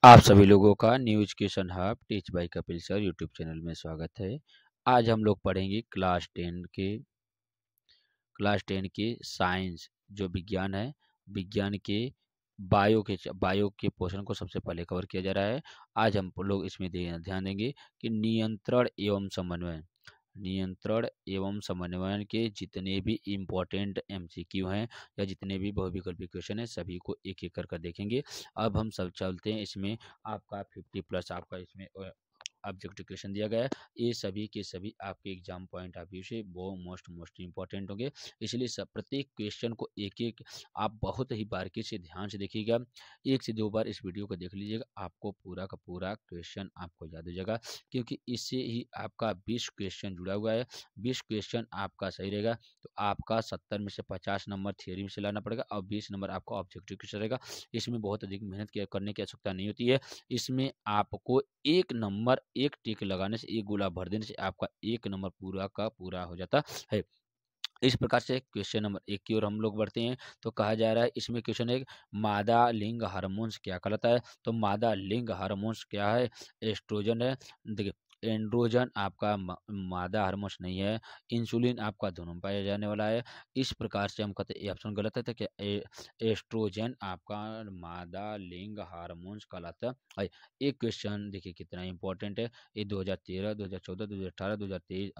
आप सभी लोगों का new education hub teach bye Kapil sir YouTube channel में स्वागत है। आज हम लोग पढ़ेंगे क्लास 10 के साइंस जो विज्ञान है। विज्ञान के बायो के पोर्शन को सबसे पहले कवर किया जा रहा है। आज हम लोग इसमें ध्यान देंगे कि नियंत्रण एवं समन्वयन के जितने भी इम्पोर्टेंट एमसीक्यू हैं या जितने भी बहुविकल्पी क्वेश्चन हैं सभी को एक एक कर देखेंगे। अब हम सब चलते हैं इसमें। आपका 50+ आपका इसमें ऑब्जेक्टिव क्वेश्चन दिया गया है। ये सभी के सभी आपके एग्जाम पॉइंट ऑफ व्यू से वो मोस्ट इंपॉर्टेंट होंगे। इसलिए सब प्रत्येक क्वेश्चन को एक एक आप बहुत ही बारीकी से ध्यान से देखिएगा। 1 से 2 बार इस वीडियो को देख लीजिएगा, आपको पूरा का पूरा क्वेश्चन आपको याद हो जाएगा, क्योंकि इससे ही आपका 20 क्वेश्चन जुड़ा हुआ है। 20 क्वेश्चन आपका सही रहेगा तो आपका 70 में से 50 नंबर थियोरी में से लाना पड़ेगा और 20 नंबर आपका ऑब्जेक्टिव क्वेश्चन रहेगा। इसमें बहुत अधिक मेहनत करने की आवश्यकता नहीं होती है। इसमें आपको एक नंबर एक टिक लगाने से, एक गोला भर देने से आपका एक नंबर पूरा का पूरा हो जाता है। इस प्रकार से क्वेश्चन नंबर 1 की ओर हम लोग बढ़ते हैं। तो कहा जा रहा है इसमें क्वेश्चन है, मादा लिंग हार्मोन्स क्या कहलाता है। तो मादा लिंग हार्मोन्स क्या है? एस्ट्रोजन है। देखिए, एंड्रोजन आपका मादा हार्मोन्स नहीं है। इंसुलिन आपका दोनों में पाया जाने वाला है। इस प्रकार से हम कहते हैं ये ऑप्शन गलत है। तो क्या एस्ट्रोजन आपका मादा लिंग हार्मोन्स कहलाता है। एक क्वेश्चन देखिए कितना इंपॉर्टेंट है। ये 2013, 2014, 2018, 2023,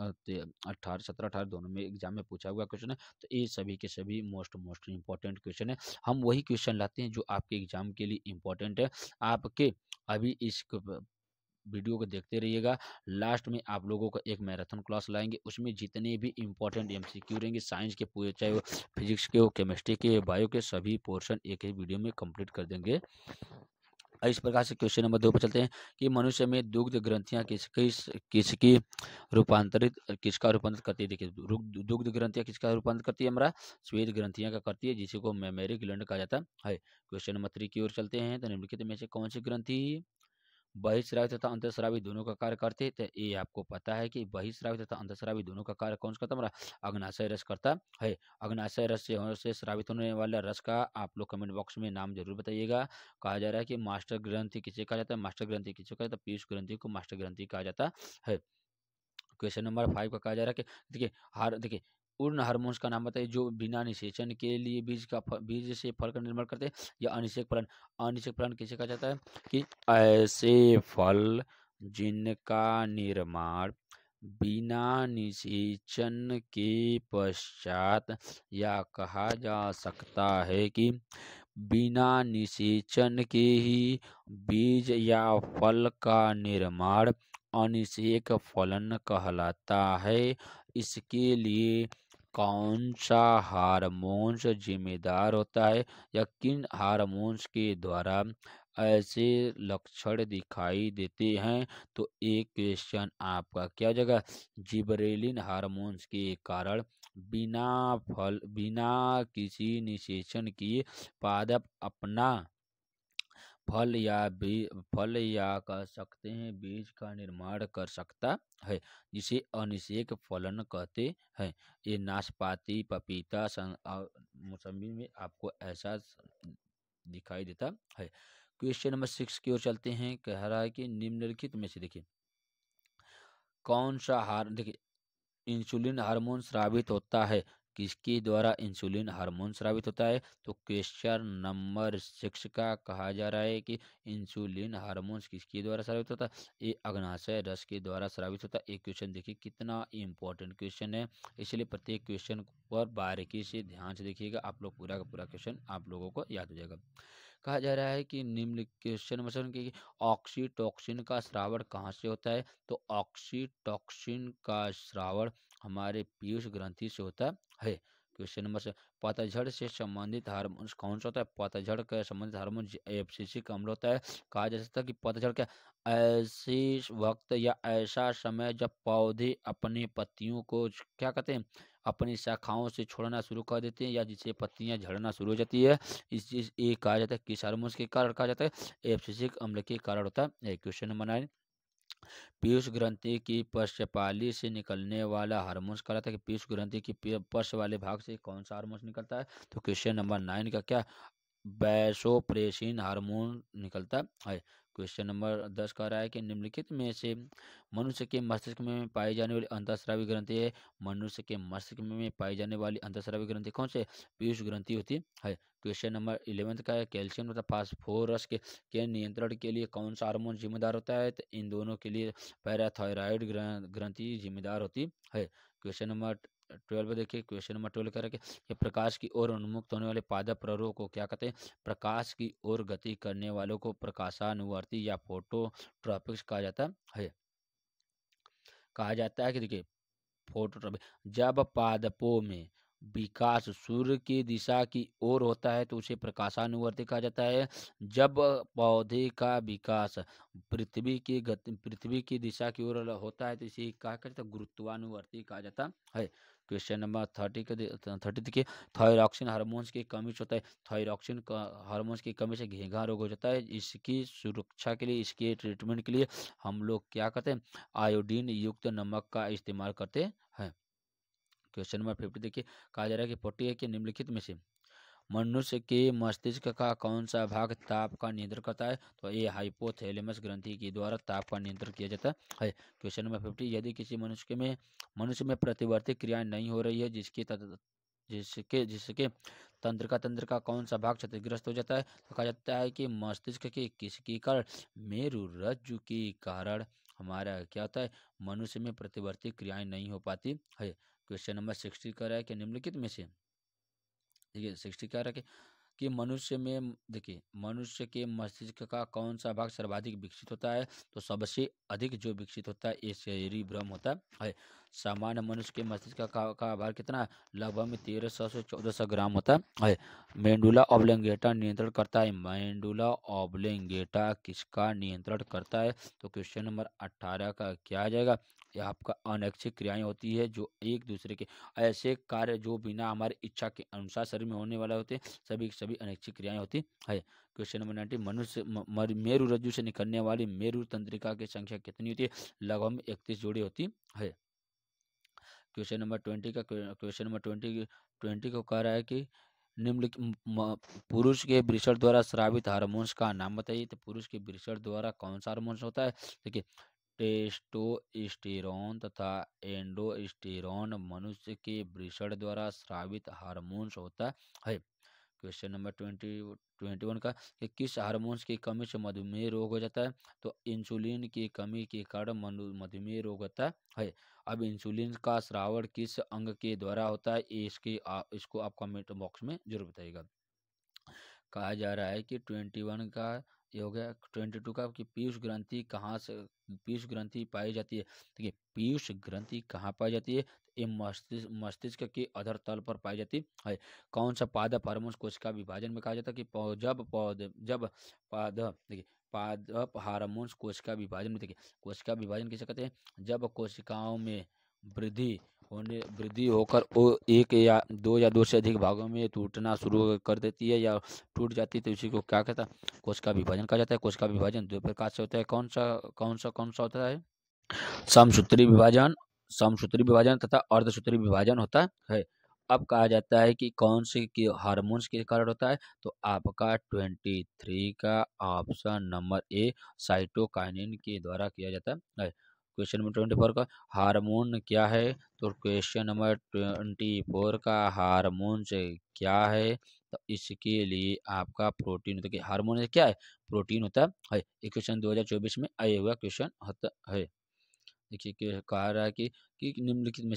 18, 17, 18 दोनों में एग्जाम में पूछा हुआ क्वेश्चन है। तो ये सभी के सभी मोस्ट इंपॉर्टेंट क्वेश्चन है। हम वही क्वेश्चन लाते हैं जो आपके एग्जाम के लिए इंपॉर्टेंट है। आपके अभी इस वीडियो को देखते रहिएगा। लास्ट में आप लोगों को एक मैराथन क्लास लाएंगे, उसमें जितने भी इंपॉर्टेंट एमसीक्यू रहेंगे साइंस के पूरे, चाहे वो फिजिक्स के हो, केमिस्ट्री के, बायो के, सभी पोर्शन एक ही वीडियो में कंप्लीट कर देंगे। इस प्रकार से क्वेश्चन नंबर 2 पर चलते हैं कि मनुष्य में दुग्ध ग्रंथियां किसका रूपांतरित करती है। देखिए, दुग्ध ग्रंथियां किसका रूपांतरित करती है? हमारा श्वेत ग्रंथियां का करती है, जिसे को मेमोरी ग्लैंड कहा जाता है। क्वेश्चन नंबर 3 की ओर चलते हैं। तो निम्नलिखित में से कौन सी ग्रंथि बहिस्रावी तथा अंतःस्रावी दोनों का कार्य करते हैं? तो ये आपको पता है कि बहिस्रावी तथा अंतःस्रावी दोनों का कार्य कौन सा करता है? हमारा अग्नाशय रस करता है। अग्नाशय रस से स्रावित होने वाला रस का आप लोग कमेंट बॉक्स में नाम जरूर बताइएगा। कहा जा रहा है कि मास्टर ग्रंथि किसे कहा जाता है? मास्टर ग्रंथि किसे कहा जाता है? पीयूष ग्रंथि को मास्टर ग्रंथि कहा जाता है। क्वेश्चन नंबर 5 का कहा जा रहा है कि देखिए उन हार्मोन्स का नाम बताइए जो बिना निषेचन के लिए बीज से फल का निर्माण करते हैं। या अनिषेक फलन। अनिषेक फलन किसे कहा जाता है? कि ऐसे फल जिनका निर्माण बिना निषेचन के पश्चात, या कहा जा सकता है कि बिना निषेचन के ही बीज या फल का निर्माण अनिषेक फलन कहलाता है। इसके लिए कौन सा हार्मोन्स जिम्मेदार होता है, या किन हार्मोन्स के द्वारा ऐसे लक्षण दिखाई देते हैं? तो एक क्वेश्चन आपका क्या हो जाएगा? जिबरेलिन हार्मोन्स के कारण बिना किसी निषेचन किए पादप अपना फल या कह सकते हैं बीज का निर्माण कर सकता है, जिसे अनिषेक फलन कहते हैं। ये नाशपाती, पपीता, मौसम्बी में आपको ऐसा दिखाई देता है। क्वेश्चन नंबर 6 की ओर चलते हैं। कह रहा है कि निम्नलिखित में से देखिए कौन सा देखिए इंसुलिन हार्मोन स्रावित होता है। किसके द्वारा इंसुलिन हार्मोन स्रावित होता है? तो क्वेश्चन नंबर 6 का कहा जा रहा है कि इंसुलिन हार्मोन किसके द्वारा स्रावित होता है? ये अग्नाशय रस के द्वारा स्रावित होता है। एक क्वेश्चन देखिए कितना इंपॉर्टेंट क्वेश्चन है, इसलिए प्रत्येक क्वेश्चन पर बारीकी से ध्यान से देखिएगा। आप लोग पूरा का पूरा क्वेश्चन आप लोगों को याद हो जाएगा। कहा जा रहा है कि निम्न क्वेश्चन में कि ऑक्सीटोक्सिन का स्रावण कहाँ से होता है? तो ऑक्सीटोक्सिन का स्रावण हमारे पीयूष ग्रंथि से होता है। क्वेश्चन नंबर से पतझड़ से संबंधित हार्मोन कौन सा होता है? पतझड़ का संबंधित हार्मोन एब्सिसिक अम्ल होता है। कहा जा सकता है कि पतझड़ क्या ऐसे वक्त या ऐसा समय जब पौधे अपने पत्तियों को क्या कहते हैं, अपनी शाखाओं से छोड़ना शुरू कर देते हैं, या जिससे पत्तियां झड़ना शुरू हो जाती है। इस चीज ये कहा जाता है किस हार्मोन के कारण कहा जाता है? एब्सिसिक अम्ल के कारण होता है। क्वेश्चन नंबर 9 पीयूष ग्रंथि की पश्चपाली से निकलने वाला हार्मोन कहलाता है कि पीयूष ग्रंथि की पश्च वाले भाग से कौन सा हार्मोन निकलता है? तो क्वेश्चन नंबर 9 का क्या वैसोप्रेसिन हार्मोन निकलता है। क्वेश्चन नंबर 10 कह रहा है कि निम्नलिखित में से मनुष्य के मस्तिष्क में पाई जाने वाली अंतःस्रावी ग्रंथि है। मनुष्य के मस्तिष्क में पाई जाने वाली अंतःस्रावी ग्रंथि कौन से? पीयूष ग्रंथि होती है। क्वेश्चन नंबर 11 का है कैल्शियम तथा फास्फोरस के नियंत्रण के लिए कौन सा हार्मोन जिम्मेदार होता है? तो इन दोनों के लिए पैराथायराइड ग्रंथि जिम्मेदार होती है। क्वेश्चन नंबर 12 देखिए, क्वेश्चन नंबर 12 कह रहा है कि प्रकाश की ओर उन्मुक्त होने वाले पादप प्ररोह को क्या कहते हैं? प्रकाश की ओर गति करने वालों को प्रकाशानुवर्ती या फोटोट्रॉपिक्स कहा जाता है कि देखिए फोटोट्रॉपिक। जब पादपों में विकास सूर्य की दिशा की ओर होता है तो उसे प्रकाशानुवर्ती कहा जाता है। जब पौधे का विकास पृथ्वी की दिशा की ओर होता है तो इसे क्या कहते हैं? गुरुत्वानुवर्ती कहा जाता है। क्वेश्चन नंबर 30 देखिए, थायरॉक्सिन हार्मोन्स की कमी से होता है। थायरॉक्सिन हार्मोन्स की कमी से घेंघा रोग हो जाता है। इसकी सुरक्षा के लिए, इसके ट्रीटमेंट के लिए हम लोग क्या करते हैं? आयोडीन युक्त नमक का इस्तेमाल करते हैं। क्वेश्चन नंबर 50 देखिए, कहा जा रहा है कि 40 है कि निम्नलिखित में से मनुष्य के मस्तिष्क का कौन सा भाग ताप का नियंत्रण करता है? तो ये हाइपोथैलेमस ग्रंथि के द्वारा ताप का नियंत्रण किया जाता है। क्वेश्चन नंबर 50, यदि किसी मनुष्य में प्रतिवर्ती क्रियाएं नहीं हो रही है जिसके तंत्र का कौन सा भाग क्षतिग्रस्त हो जाता है? तो कहा जाता है कि मस्तिष्क के किसके कारण? मेरुरज्जु के कारण हमारा क्या होता है? मनुष्य में प्रतिवर्ती क्रियाएं नहीं हो पाती है। क्वेश्चन नंबर 60 कर रहा है कि निम्नलिखित में से, देखिए 60 क्या रहा है कि मनुष्य के मस्तिष्क का कौन सा भाग सर्वाधिक विकसित होता है? तो सबसे अधिक जो विकसित होता है ये सेरिब्रम होता है। सामान्य मनुष्य के मस्तिष्क का भार कितना? लगभग में 1300 से 1400 ग्राम होता है। मेंडुला ऑब्लिंगेटा नियंत्रण करता है। मेंडुला ऑब्लिंगेटा किसका नियंत्रण करता है? तो क्वेश्चन नंबर 18 का क्या आ जाएगा? यह आपका अनैच्छिक क्रियाएं होती है जो एक दूसरे के ऐसे कार्य जो बिना हमारी इच्छा के अनुसार शरीर में होने वाला होते हैं, सभी अनैच्छिक क्रियाएं होती है। क्वेश्चन नंबर 19, मनुष्य मेरु रज्जु से निकलने वाली मेरु तंत्रिका की संख्या कितनी होती है? लगभग 31 जोड़ी होती है। क्वेश्चन नंबर 20 का क्वेश्चन नंबर 20 को कह रहा है कि निम्नलिखित पुरुष के वृषण द्वारा स्रावित हार्मोन्स का नाम बताइए। तो पुरुष के वृषण द्वारा कौन सा हार्मोन्स होता है? देखिए टेस्टोस्टेरोन तथा एंडोस्टेरोन मनुष्य के वृषण द्वारा स्रावित हार्मोन्स होता है। क्वेश्चन नंबर 21 का कि किस हार्मोन्स की कमी से मधुमेह रोग हो जाता है? तो इंसुलिन की कमी के कारण मधुमेह रोग होता है। अब इंसुलिन का स्रावण किस अंग के द्वारा होता है? इसको आप कमेंट बॉक्स में जरूर बताइएगा। कहा जा रहा है कि 21 का ये हो गया। 22 का कि पीयूष ग्रंथि पाई जाती है। देखिए पीयूष ग्रंथि कहाँ पाई जाती है? ये मस्तिष्क के अधर तल पर पाई जाती है। कौन सा पादप हार्मोन कोशिका विभाजन में कहा जाता है कि देखिए पादप हार्मोन्स कोशिका विभाजन में, देखिए कोशिका विभाजन किसे कहते हैं? जब कोशिकाओं में वृद्धि होकर वो एक या दो से अधिक भागों में टूटना शुरू कर देती है या टूट जाती है तो इसी को क्या कहता है? कोशिका विभाजन कहा जाता है। कोशिका विभाजन दो प्रकार से होता है। कौन सा होता है? समसूत्री विभाजन तथा अर्धसूत्री विभाजन होता है। अब कहा जाता है कि कौन से हार्मोन्स के कारण होता है? तो आपका 23 का ऑप्शन नंबर ए साइटोकाइनिन के द्वारा किया जाता है। क्वेश्चन नंबर 24 का हार्मोन क्या है? तो क्वेश्चन नंबर 24 का हार्मोन से क्या है? तो इसके लिए आपका प्रोटीन, देखिए हार्मोन क्या है? प्रोटीन होता है। ये क्वेश्चन 2024 में आया हुआ क्वेश्चन होता है। देखिए कहा रहा है कि निम्नलिखित में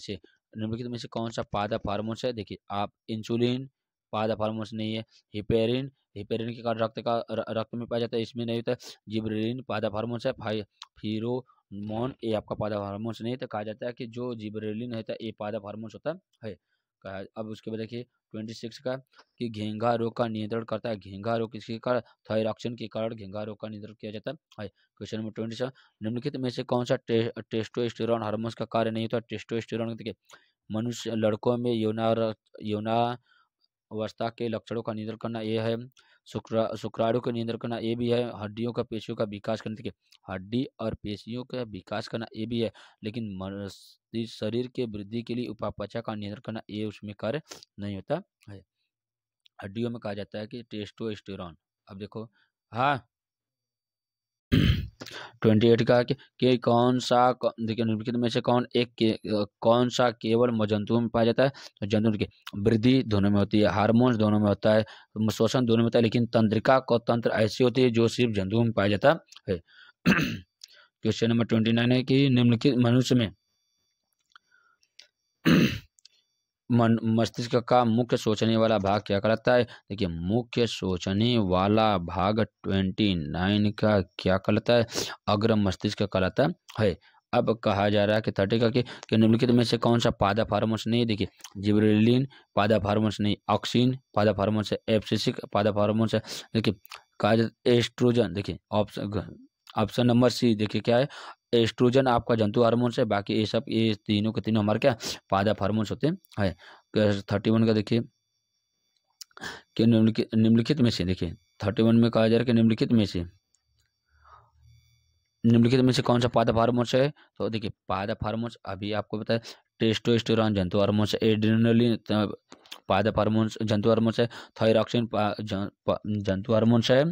से कौन सा पादप हार्मोन्स है? देखिए आप इंसुलिन पादप हार्मोन्स नहीं है। हिपेरिन के कारण रक्त में पाया जाता है, इसमें नहीं होता है। जिबरेलिन पादप हार्मोन्स है। फिरोमोन ये आपका पादप हार्मोन्स नहीं है। तो कहा जाता है कि जो जिबरेलिन है ये पादप हार्मोन्स होता है। अब उसके बाद देखिए 26 का कि घेंघा रोग का नियंत्रण करता है। घेंघा रोग किसके कारण? थायरॉक्सिन के कारण घेंघा रोग का नियंत्रण किया जाता है। क्वेश्चन नंबर 27, निम्नलिखित में से कौन सा टेस्टोस्टेरोन हार्मोन्स का कार्य नहीं होता? टेस्टोस्टेरोन देखिए मनुष्य लड़कों में यौनावस्था के लक्षणों का नियंत्रण करना ये है। शुक्राणु का नियंत्रण करना ये भी है। हड्डियों का पेशियों का विकास करना, देखिए हड्डी और पेशियों का विकास करना ये भी है। लेकिन शरीर के वृद्धि के लिए उपापचय का नियंत्रण करना ये उसमें कार्य नहीं होता है। हड्डियों में कहा जाता है कि टेस्टोस्टेरोन। अब देखो, हाँ 28 का कि कौन सा देखिए निम्नलिखित में से कौन सा केवल जंतुओं में पाया जाता है। तो जंतु के वृद्धि दोनों में होती है, हार्मोन्स दोनों में होता है, शोषण दोनों में होता है, लेकिन तंत्रिका को तंत्र ऐसी होती है जो सिर्फ जंतुओं में पाया जाता है। क्वेश्चन नंबर 29 है कि निम्नलिखित मनुष्य में मस्तिष्क का मुख्य सोचने वाला भाग क्या कहलाता है। देखिए मुख्य सोचने वाला भाग 29 का क्या कहलाता है, अग्र मस्तिष्क कहलाता है। अब कहा जा रहा है कि 30 का कि निम्नलिखित में से कौन सा पादप हार्मोन्स नहीं। देखिए जिबरेलिन पादप हार्मोन्स नहीं, ऑक्सिन पादप हार्मोन्स है, एब्सिसिक पादप हार्मोन्स है। देखिए कहा एस्ट्रोजन, देखिए ऑप्शन नंबर सी देखिए क्या है, एस्ट्रोजन आपका जंतु हार्मोन्स है, बाकी ये तीनों के तीनों हमारे क्या पादप हार्मोन्स होते हैं। 31 का देखिए कि निम्नलिखित में से, देखिए 31 में कहा जा रहा है कि निम्नलिखित में से कौन सा पादप हार्मोन्स है। तो देखिए पादप हार्मोन्स अभी आपको बताया, टेस्टोस्टेरोन जंतु हार्मोन्स है, एड्रेनलिन पादप हार्मोन्स जंतु हार्मोन्स है, थायरॉक्सिन जंतु हार्मोन्स है,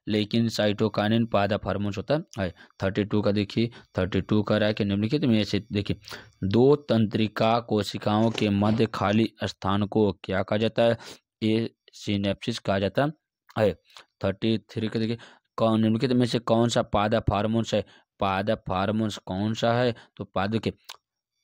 लेकिन साइटोकाइनिन पादप हार्मोन्स होता है। 32 का देखिए 32 का रहा है कि निम्नलिखित में से देखिए दो तंत्रिका कोशिकाओं के मध्य खाली स्थान को क्या कहा जाता है, ये सिनेप्सिस कहा जाता है। 33 का देखिए निम्नलिखित में से कौन सा पादप हार्मोन्स है, पादप हार्मोन्स कौन सा है। तो पादप के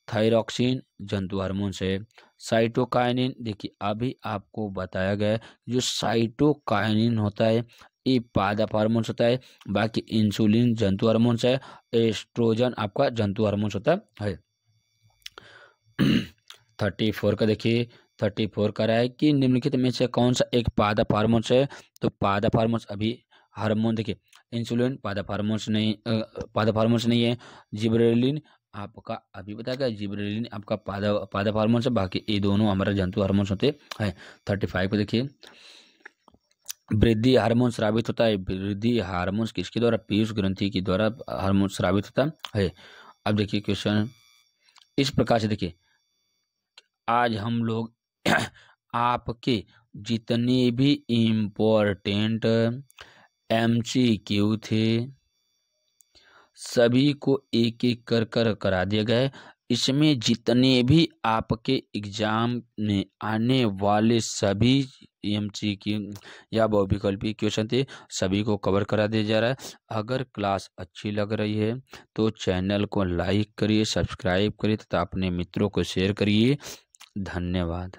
थायरॉक्सिन जंतु हार्मोन्स है, साइटोकाइनिन देखिए अभी आपको बताया गया है जो साइटोकाइनिन होता है ये पादप हार्मोन्स होता है, बाकी इंसुलिन जंतु हार्मोन्स है, एस्ट्रोजन आपका जंतु हार्मोन्स होता है। 34 का देखिए 34 का रहा है कि निम्नलिखित में से कौन सा एक पादप हार्मोन्स है। तो पादप हार्मोन्स अभी हार्मोन देखिए इंसुलिन पादप हार्मोन्स नहीं है, जिबरेलिन आपका अभी बताया गया, जिबरेलिन आपका पादप हार्मोन्स है, बाकी ये दोनों हमारे जंतु हार्मोन्स होते हैं। 35 को देखिए वृद्धि हार्मोन स्रावित होता है, वृद्धि हार्मोन्स किसके द्वारा, पीयूष ग्रंथि के द्वारा हार्मोन स्रावित होता है। अब देखिए क्वेश्चन इस प्रकार से, देखिए आज हम लोग आपके जितने भी इम्पोर्टेंट MCQ थे सभी को एक एक कर करा दिया गया है। इसमें जितने भी आपके एग्जाम में आने वाले सभी MCQ या बहुविकल्पी क्वेश्चन थे सभी को कवर करा दिया जा रहा है। अगर क्लास अच्छी लग रही है तो चैनल को लाइक करिए, सब्सक्राइब करिए तथा अपने मित्रों को शेयर करिए। धन्यवाद।